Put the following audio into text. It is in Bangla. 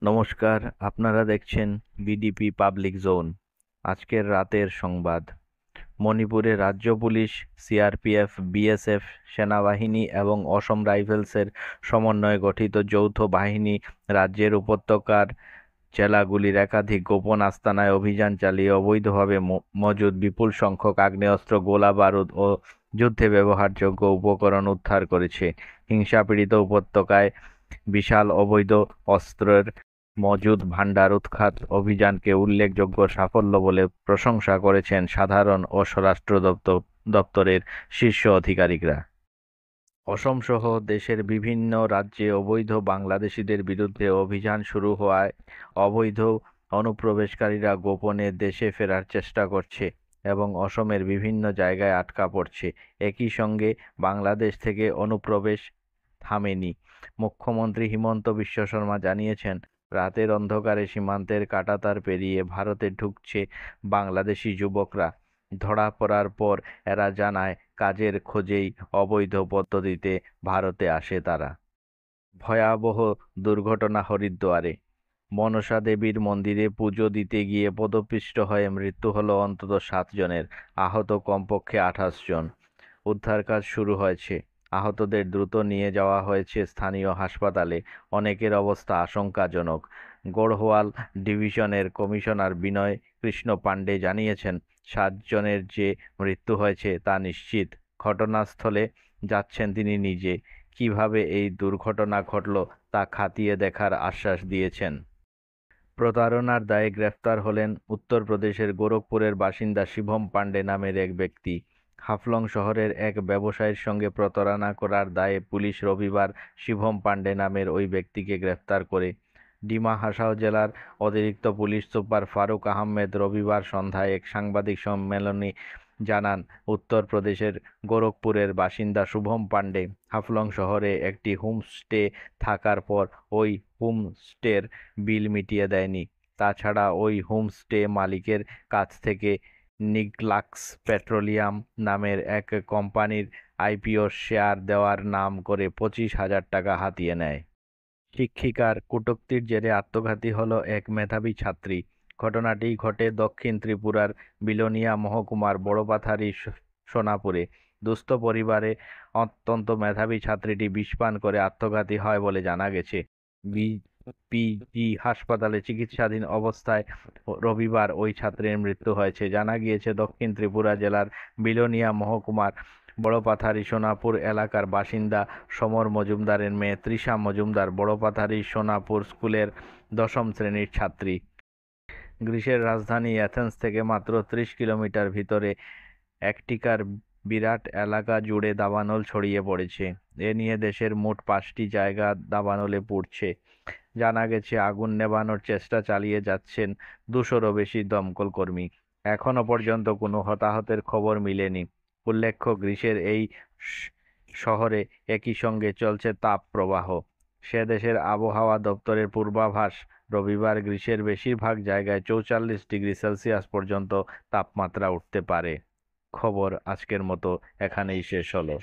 নমস্কার, আপনারা দেখছেন বিডিপি পাবলিক জোন। আজকের রাতের সংবাদ। মণিপুরে রাজ্য পুলিশ, সিআরপিএফ, বিএসএফ, সেনাবাহিনী এবং অসম রাইফেলসের সমন্বয়ে গঠিত যৌথ বাহিনী রাজ্যের উপত্যকার জেলাগুলির একাধিক গোপন আস্তানায় অভিযান চালিয়ে অবৈধভাবে মজুদ বিপুল সংখ্যক আগ্নেয়াস্ত্র, গোলা বারুদ ও যুদ্ধে ব্যবহারযোগ্য উপকরণ উদ্ধার করেছে। হিংসাপীড়িত উপত্যকায় বিশাল অবৈধ অস্ত্রের মজুদ ভান্ডার উৎখাত অভিযানকে উল্লেখযোগ্য সাফল্য বলে প্রশংসা করেছেন সাধারণ ও স্বরাষ্ট্র দপ্তরের শীর্ষ আধিকারিকরা। অসম সহ দেশের বিভিন্ন রাজ্যে অবৈধ বাংলাদেশিদের বিরুদ্ধে অভিযান শুরু হওয়ায় অবৈধ অনুপ্রবেশকারীরা গোপনে দেশে ফেরার চেষ্টা করছে এবং অসমের বিভিন্ন জায়গায় আটকা পড়ছে। একই সঙ্গে বাংলাদেশ থেকে অনুপ্রবেশ থামেনি। মুখ্যমন্ত্রী হিমন্ত বিশ্ব শর্মা জানিয়েছেন, রাতের অন্ধকারে সীমান্তের কাঁটাতার পেরিয়ে ভারতে ঢুকছে বাংলাদেশি যুবকরা। ধরা পড়ার পর এরা জানায় কাজের খোঁজেই অবৈধ পদ্ধতিতে ভারতে আসে তারা। ভয়াবহ দুর্ঘটনা হরিদ্বারে। মনসা দেবীর মন্দিরে পুজো দিতে গিয়ে পদপিষ্ট হয়ে মৃত্যু হলো অন্তত 7 জনের, আহত কমপক্ষে 28 জন। উদ্ধার কাজ শুরু হয়েছে। আহতদের দ্রুত নিয়ে যাওয়া হয়েছে স্থানীয় হাসপাতালে। অনেকের অবস্থা আশঙ্কাজনক। গড়ওয়াল ডিভিশনের কমিশনার বিনয় কৃষ্ণ পাণ্ডে জানিয়েছেন, 7 জনের যে মৃত্যু হয়েছে তা নিশ্চিত। ঘটনাস্থলে যাচ্ছেন তিনি নিজে। কিভাবে এই দুর্ঘটনা ঘটল তা খতিয়ে দেখার আশ্বাস দিয়েছেন। প্রতারণার দায়ে গ্রেফতার হলেন উত্তরপ্রদেশের গোরখপুরের বাসিন্দা শিবম পাণ্ডে নামের এক ব্যক্তি। হাফলং শহরের এক ব্যবসায়ীর সঙ্গে প্রতারণা করার দায়ে পুলিশ রবিবার শিবম পাণ্ডে নামের ওই ব্যক্তিকে গ্রেফতার করে। ডিমা হাসাও জেলার অতিরিক্ত পুলিশ সুপার ফারুক আহমেদ রবিবার সন্ধ্যায় এক সাংবাদিক সম্মেলনে জানান, উত্তরপ্রদেশের গোরখপুরের বাসিন্দা শুভম পাণ্ডে হাফলং শহরে একটি হোমস্টে থাকার পর ওই হোমস্টের বিল মিটিয়ে দেয়নি। তাছাড়া ওই হোমস্টে মালিকের কাছ থেকে নিকলাক্স পেট্রোলিয়াম নামের এক কোম্পানির আইপিও শেয়ার দেওয়ার নাম করে 25,000 টাকা হাতিয়ে নেয়। শিক্ষিকার কটূক্তির জেরে আত্মঘাতী হলো এক মেধাবী ছাত্রী। ঘটনাটি ঘটে দক্ষিণ ত্রিপুরার বিলোনিয়া মহকুমার বড়পাথারি সোনাপুরে। দুস্থ পরিবারে অত্যন্ত মেধাবী ছাত্রীটি বিষপান করে আত্মঘাতী হয় বলে জানা গেছে। বিপিজি হাসপাতালে চিকিৎসাধীন অবস্থায় রবিবার ওই ছাত্রীর মৃত্যু হয়েছে। জানা গিয়েছে, দক্ষিণ ত্রিপুরা জেলার বিলোনিয়া মহকুমার বড়পাথারি সোনাপুর এলাকার বাসিন্দা সমর মজুমদারের মেয়ে তৃষা মজুমদার বড়পাথারি সোনাপুর স্কুলের 10ম শ্রেণীর ছাত্রী। গ্রিসের রাজধানী অ্যাথেন্স থেকে মাত্র 30 কিলোমিটার ভিতরে একটিকার বিরাট এলাকা জুড়ে দাবানল ছড়িয়ে পড়েছে। এ নিয়ে দেশের মোট 5টি জায়গা দাবানলে পুড়ছে। জানা গেছে, আগুন নেভানোর চেষ্টা চালিয়ে যাচ্ছেন 200-রও বেশি দমকল কর্মী। এখনো পর্যন্ত কোনো হতাহতের খবর মিলেনি। উল্লেখ্য, গ্রিসের এই শহরে একই সঙ্গে চলছে তাপ প্রবাহ। সে দেশের আবহাওয়া দপ্তরের পূর্বাভাস, রবিবার গ্রিসের বেশিরভাগ জায়গায় 44 ডিগ্রি সেলসিয়াস পর্যন্ত তাপমাত্রা উঠতে পারে। খবর আজকের মতো এখানেই শেষ হলো।